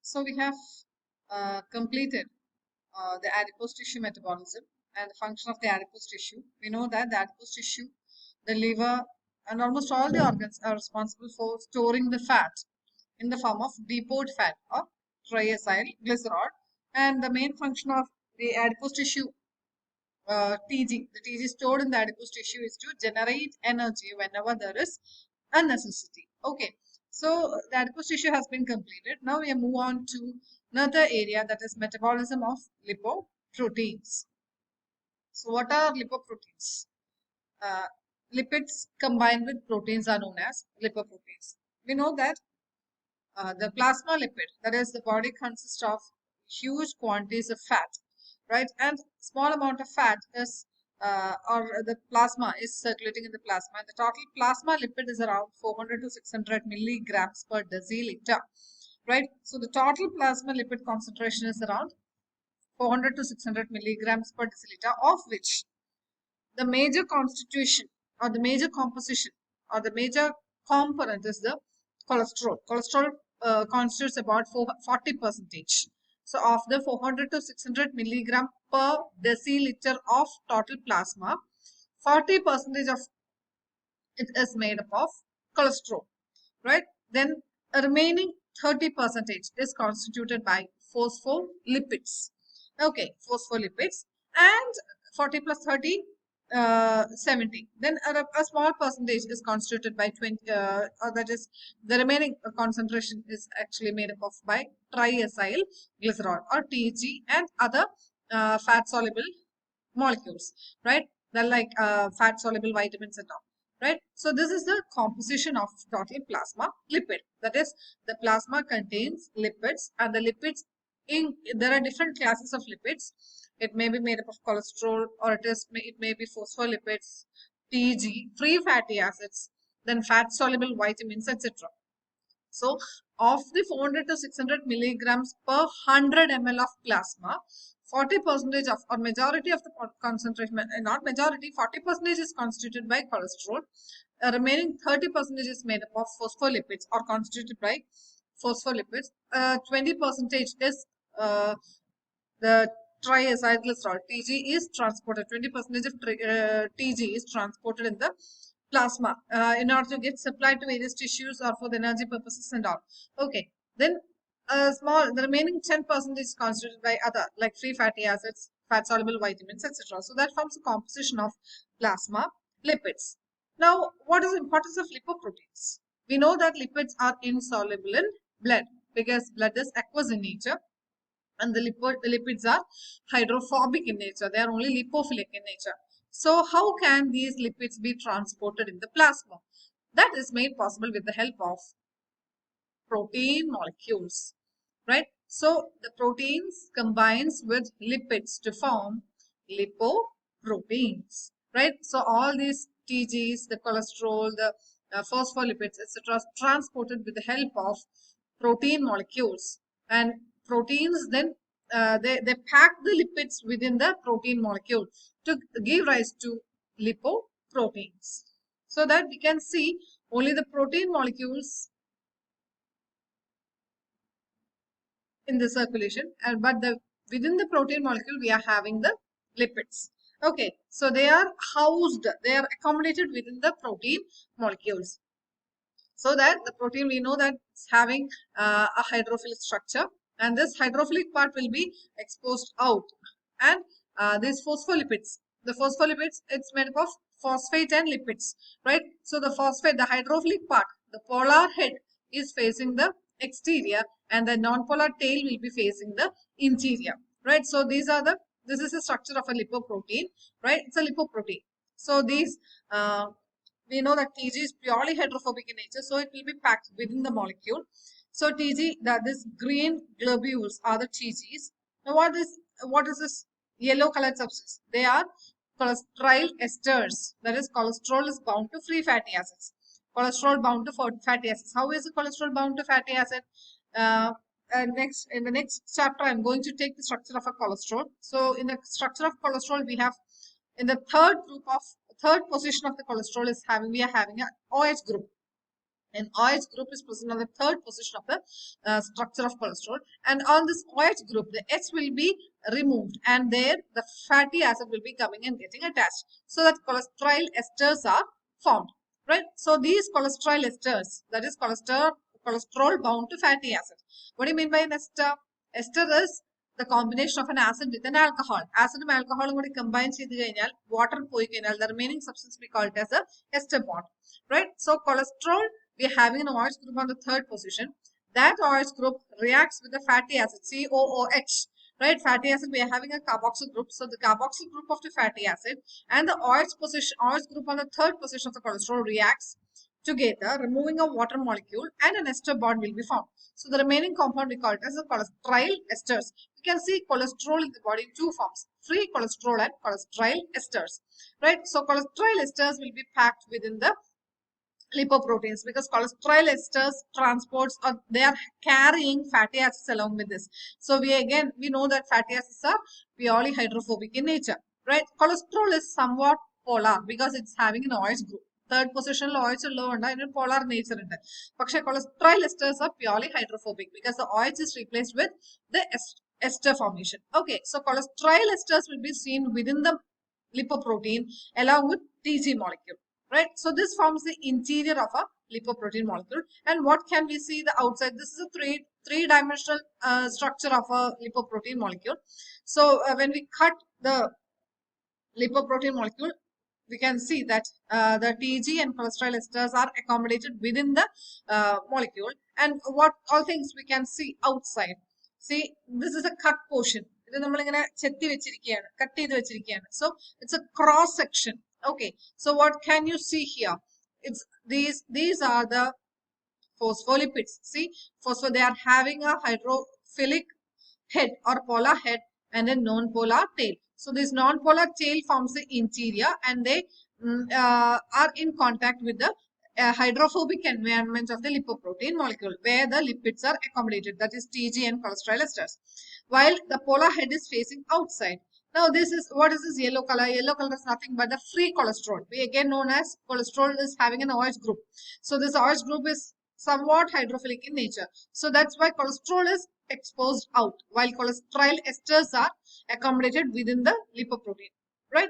So we have completed the adipose tissue metabolism and the function of the adipose tissue. We know that the adipose tissue, the liver, and almost all the organs are responsible for storing the fat in the form of depot fat or triacylglycerol. And the main function of the adipose tissue, the TG stored in the adipose tissue, is to generate energy whenever there is a necessity. Okay, so the adipose tissue has been completed. Now we move on to another area, that is metabolism of lipoproteins. So what are lipoproteins? Uh, Lipids combined with proteins are known as lipoproteins. We know that the plasma lipid, that is, the body consists of huge quantities of fat, right? And small amount of fat is, or the plasma is circulating in the plasma. And the total plasma lipid is around 400 to 600 milligrams per deciliter, right? So the total plasma lipid concentration is around 400 to 600 milligrams per deciliter, of which the major constitution or the major composition or the major component is the cholesterol. Cholesterol constitutes about 40 percentage. So of the 400 to 600 milligram per deciliter of total plasma, 40 percentage of it is made up of cholesterol, right? Then a remaining 30 percentage is constituted by phospholipids. Okay, phospholipids, and 40 plus 30, 70. Then a small percentage is constituted by 20, or that is the remaining concentration is actually made up of by triacylglycerol or TG and other fat soluble molecules, right? They're like fat soluble vitamins and all, right? So this is the composition of total plasma lipid. That is, the plasma contains lipids, and the lipids there are different classes of lipids. It may be made up of cholesterol, or it may be phospholipids, TG, free fatty acids, then fat soluble vitamins, etc. So of the 400 to 600 milligrams per 100 ml of plasma, 40% of, or majority of the concentration, not majority, 40% is constituted by cholesterol. Remaining 30% is made up of phospholipids or constituted by phospholipids. 20% is the triacylglycerol. TG is transported. 20% of TG is transported in the plasma in order to get supplied to various tissues or for the energy purposes and all. Okay, then the remaining 10% is constituted by other, like free fatty acids, fat soluble vitamins, etc. So that forms the composition of plasma lipids. Now, what is the importance of lipoproteins? We know that lipids are insoluble in blood because blood is aqueous in nature, and the lipids are hydrophobic in nature. They are only lipophilic in nature. So how can these lipids be transported in the plasma? That is made possible with the help of protein molecules, right? So the proteins combines with lipids to form lipoproteins, right? So all these TGs, the cholesterol, the phospholipids, etc., transported with the help of protein molecules, and proteins then they pack the lipids within the protein molecule to give rise to lipoproteins. So that we can see only the protein molecules in the circulation, but within the protein molecule we are having the lipids. Okay, so they are accommodated within the protein molecules. So that the protein, we know that it's having a hydrophilic structure, and this hydrophilic part will be exposed out. And these phospholipids, it's made up of phosphate and lipids, right? So the phosphate, the hydrophilic part, the polar head is facing the exterior, and the non-polar tail will be facing the interior, right? So this is the structure of a lipoprotein, right? It's a lipoprotein. So these we know that TG is purely hydrophobic in nature, so it will be packed within the molecule. So TG, this green globules are the TGs. Now what is this yellow colored substance? They are cholesterol esters. That is, cholesterol is bound to free fatty acids. Cholesterol bound to fatty acids. How is the cholesterol bound to fatty acid? In the next chapter, I'm going to take the structure of a cholesterol. So in the structure of cholesterol, we have in the third position of the cholesterol we are having a OH group. And OH group is present on the third position of the structure of cholesterol. And on this OH group, the H will be removed, and there the fatty acid will be coming and getting attached, so that cholesterol esters are formed. Right? So these cholesterol esters, that is cholesterol bound to fatty acid. What do you mean by an ester? Ester is the combination of an acid with an alcohol. Acid and alcohol combine water, the remaining substance we call it as a ester bond. Right? So cholesterol, we are having an OH group on the third position. That OH group reacts with the fatty acid, COOH. Right? Fatty acid, we are having a carboxyl group. So the carboxyl group of the fatty acid and the OH group on the third position of the cholesterol reacts together, removing a water molecule, and an ester bond will be formed. So the remaining compound we call it as the cholesterol esters. You can see cholesterol in the body in two forms: free cholesterol and cholesterol esters. Right? So cholesterol esters will be packed within the lipoproteins, because cholesterol esters transports, or they are carrying fatty acids along with this. So we know that fatty acids are purely hydrophobic in nature. Right? Cholesterol is somewhat polar because it's having an OH group. Third position OH low and polar nature. But cholesterol esters are purely hydrophobic because the OH is replaced with the ester formation. Okay, so cholesterol esters will be seen within the lipoprotein along with TG molecule. Right? So this forms the interior of a lipoprotein molecule. And what can we see the outside? This is a three-dimensional structure of a lipoprotein molecule. So when we cut the lipoprotein molecule, we can see that the TG and cholesterol esters are accommodated within the molecule. And what all things we can see outside. See, this is a cut portion. So it's a cross section. Okay, so what can you see here? It's these are the phospholipids. See, they are having a hydrophilic head or polar head and a non-polar tail. So this non-polar tail forms the interior, and they are in contact with the hydrophobic environment of the lipoprotein molecule, where the lipids are accommodated, that is TG and cholesterol esters, while the polar head is facing outside. Now what is this yellow color? Yellow color is nothing but the free cholesterol. We again known as cholesterol is having an OH group. So this OH group is somewhat hydrophilic in nature. So that's why cholesterol is exposed out, while cholesterol esters are accommodated within the lipoprotein. Right?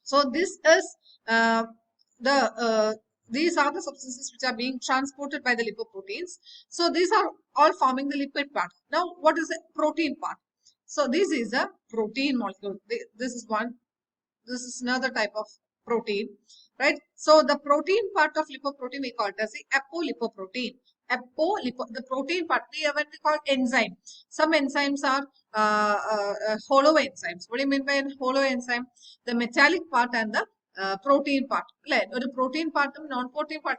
So this is these are the substances which are being transported by the lipoproteins. So these are all forming the lipid part. Now, what is the protein part? So this is a protein molecule. This is one. This is another type of protein, right? So the protein part of lipoprotein we call it as the apolipoprotein. The protein part, when we call enzyme. Some enzymes are hollow enzymes. What do you mean by a hollow enzyme? The metallic part and the protein part. The protein part, non-protein part,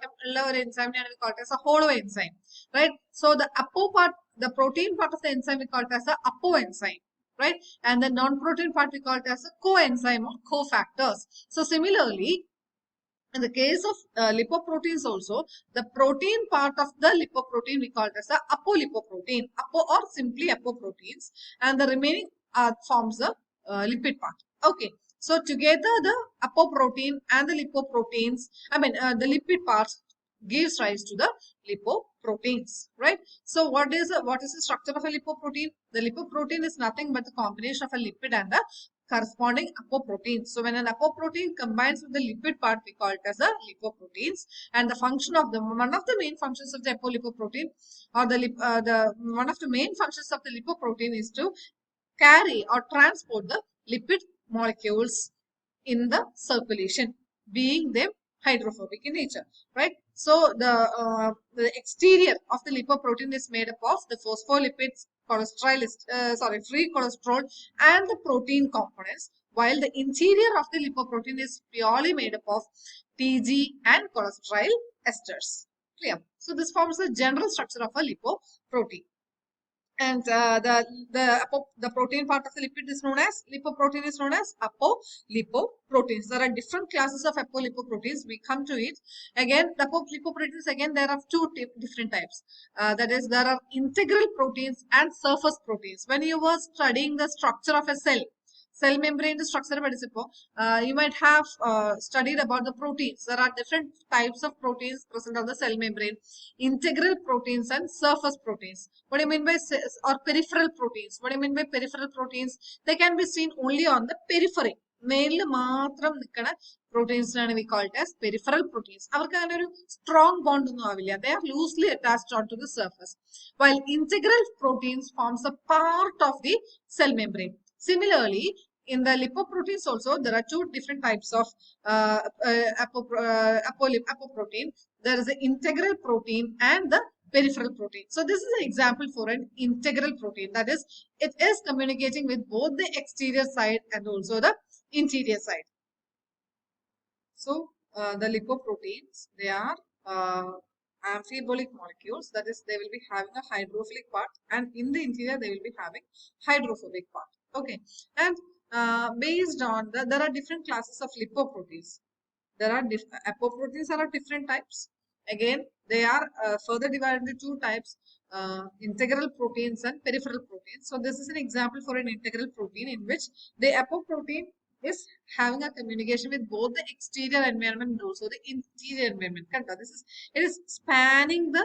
enzyme we call it as a hollow enzyme, right? So the apo part, the protein part of the enzyme we call it as a apoenzyme. Right? And the non-protein part we call it as a coenzyme or cofactors. So similarly, in the case of lipoproteins also, the protein part of the lipoprotein we call it as the apolipoprotein, or simply apoproteins, and the remaining forms the lipid part. Okay, so together the apoprotein and the lipoproteins, the lipid parts gives rise to the lipoproteins, right? So what is the structure of a lipoprotein? The lipoprotein is nothing but the combination of a lipid and the corresponding apoprotein. So when an apoprotein combines with the lipid part, we call it as a lipoproteins. And the function of one of the main functions of the apolipoprotein, or one of the main functions of the lipoprotein is to carry or transport the lipid molecules in the circulation, being them hydrophobic in nature, right? So the exterior of the lipoprotein is made up of the phospholipids, free cholesterol, and the protein components, while the interior of the lipoprotein is purely made up of TG and cholesterol esters. Clear? So this forms the general structure of a lipoprotein. And the protein part of the lipid is known as lipoprotein is known as apolipoproteins. There are different classes of apolipoproteins. We come to it again. The apolipoproteins, again, there are two different types. That is, there are integral proteins and surface proteins. When you were studying the structure of a cell, cell membrane structure you might have studied about the proteins. There are different types of proteins present on the cell membrane: integral proteins and surface proteins. What do you mean by or peripheral proteins? What do you mean by peripheral proteins? They can be seen only on the periphery. Mainly matram nikkana proteins we call it as peripheral proteins. Avarkku a strong bond onnu avilla. They are loosely attached onto the surface, while integral proteins forms a part of the cell membrane. Similarly, in the lipoproteins also, there are two different types of apoprotein. There is the integral protein and the peripheral protein. So this is an example for an integral protein. That is, it is communicating with both the exterior side and also the interior side. So the lipoproteins, they are amphibolic molecules. That is, they will be having a hydrophilic part, and in the interior they will be having hydrophobic part. Okay, and based on there are different classes of lipoproteins. There are apoproteins are of different types. Again, they are further divided into two types: integral proteins and peripheral proteins. So this is an example for an integral protein in which the apoprotein is having a communication with both the exterior environment and also the interior environment. It is spanning the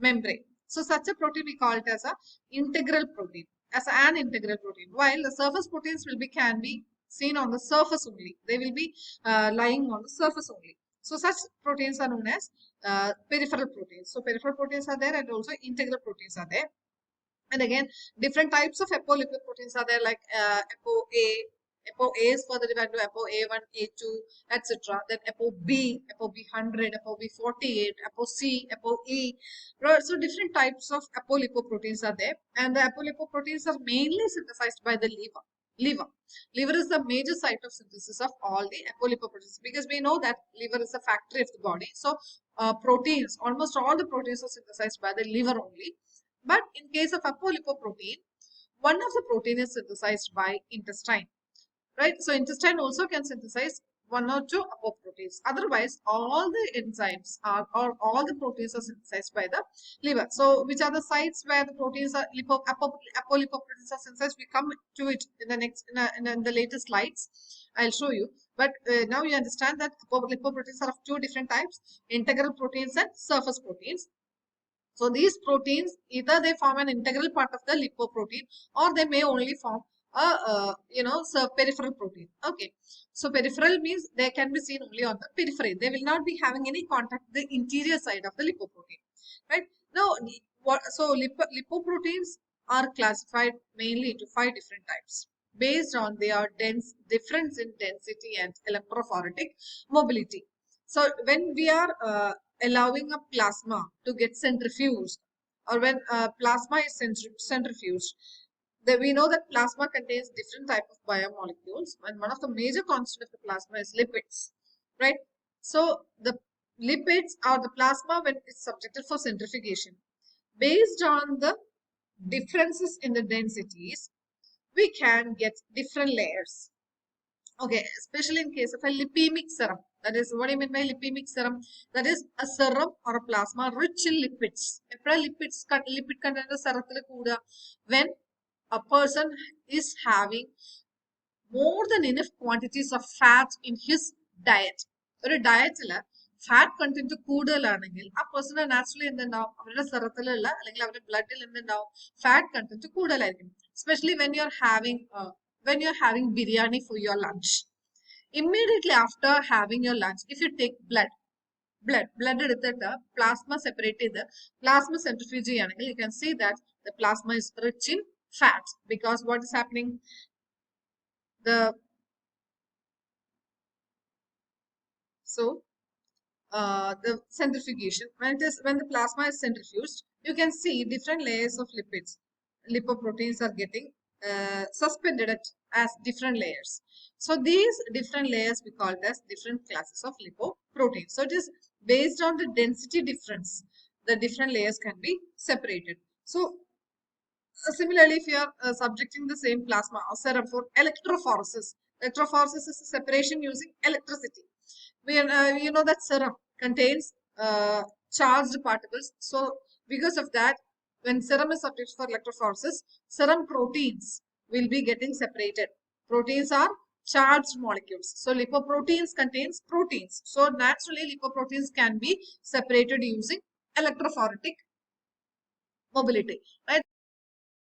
membrane. So such a protein we call it as a integral protein, as an integral protein. While the surface proteins can be seen on the surface only. They will be lying on the surface only. So such proteins are known as peripheral proteins. So peripheral proteins are there, and also integral proteins are there. And again, different types of apolipoproteins are there, like ApoA. ApoA is further divided to ApoA1, A2, etc. Then ApoB, ApoB100, ApoB48, ApoC, ApoE. Right? So different types of apolipoproteins are there, and the apolipoproteins are mainly synthesized by the liver is the major site of synthesis of all the apolipoproteins, because we know that liver is a factory of the body. So proteins, almost all the proteins are synthesized by the liver only. But in case of apolipoprotein, one of the protein is synthesized by intestine, right? So intestine also can synthesize one or two apoproteins. Otherwise, all the enzymes or all the proteins are synthesized by the liver. So which are the sites where the proteins are apolipoproteins are synthesized? We come to it in the next in the later slides. I'll show you. But now you understand that lipoproteins are of two different types: integral proteins and surface proteins. So these proteins, either they form an integral part of the lipoprotein, or they may only form a peripheral protein. Okay, so peripheral means they can be seen only on the periphery. They will not be having any contact with the interior side of the lipoprotein. Right now, lipoproteins are classified mainly into 5 different types based on their difference in density and electrophoretic mobility. So when we are allowing a plasma to get centrifuged, or when plasma is centrifuged, we know that plasma contains different type of biomolecules, and one of the major constituents of the plasma is lipids, right? So the lipids or the plasma, when it's subjected for centrifugation, based on the differences in the densities, we can get different layers. Okay, especially in case of a lipemic serum. That is, what do you mean by lipemic serum? That is a serum or a plasma rich in lipids. Lipid content when a person is having more than enough quantities of fat in his diet. ഒരു ഡയറ്റില് fat content കൂടുതലാണെങ്കിൽ ആ person naturally എന്തുണ്ടാവും? അവരുടെ സെറത്തിലുള്ള അല്ലെങ്കിൽ അവരുടെ ബ്ലഡിൽ എന്തുണ്ടാവും? Fat content കൂടുതലായിരിക്കും. Especially when you're having biryani for your lunch. Immediately after having your lunch, if you take blood എടുത്തിട്ട് plasma separate ചെയ്ത് plasma centrifuge ചെയ്യുകയാണെങ്കിൽ you can see that the plasma is rich in fat, because what is happening? The centrifugation, when the plasma is centrifuged, you can see different layers of lipids. Lipoproteins are getting suspended as different layers. So these different layers we call it as different classes of lipoproteins. So it is based on the density difference, the different layers can be separated. So similarly, if you are subjecting the same plasma or serum for electrophoresis is a separation using electricity. You know that serum contains charged particles. So because of that, when serum is subject for electrophoresis, serum proteins will be getting separated. Proteins are charged molecules. So lipoproteins contains proteins. So naturally lipoproteins can be separated using electrophoretic mobility, right?